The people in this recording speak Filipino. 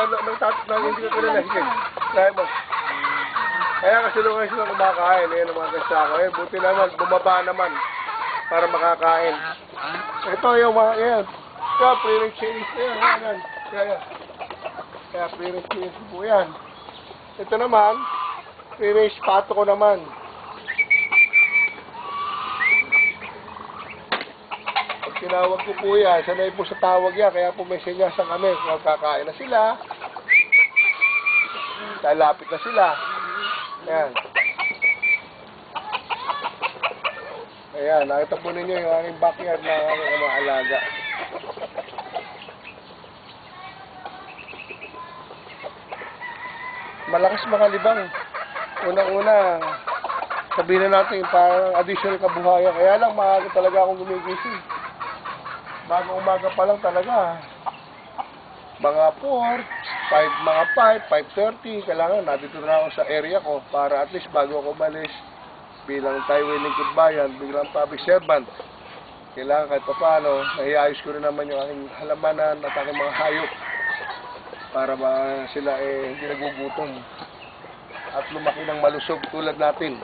hindi ko kilala. Sige, try mo. Kaya kasi doon sila kumakain. Ayan ang mga kasako. Eh, buti naman, bumaba naman para makakain. Ito yung mga, ayan. Kaya, pre-range cheese. Ayan, ayan. Kaya, pre-range cheese po yan. Ito naman, pre-range pato ko naman. Pag tinawag ko po yan, sanay po sa tawag yan, kaya po may sinyasan kami. Magkakain na sila. Lalapit na sila. Ayan. Ayan, nakita po ninyo yung aking backyard na aking mga alaga. Malakas makalibang. Unang-una, sabihin na natin parang additional kabuhayan. Kaya lang, maaga talaga akong gumigising. Bago umaga pa lang talaga. Mga 5, 5:30, kailangan nandito na ako sa area ko para at least bago ako umalis bilang Taiwan Lingkod Bayan, bilang public servant. Kailangan kahit pa paano, naiayos ko rin naman yung aking halamanan at aking mga hayop para ba sila hindi nagugutom at lumaki ng malusog tulad natin.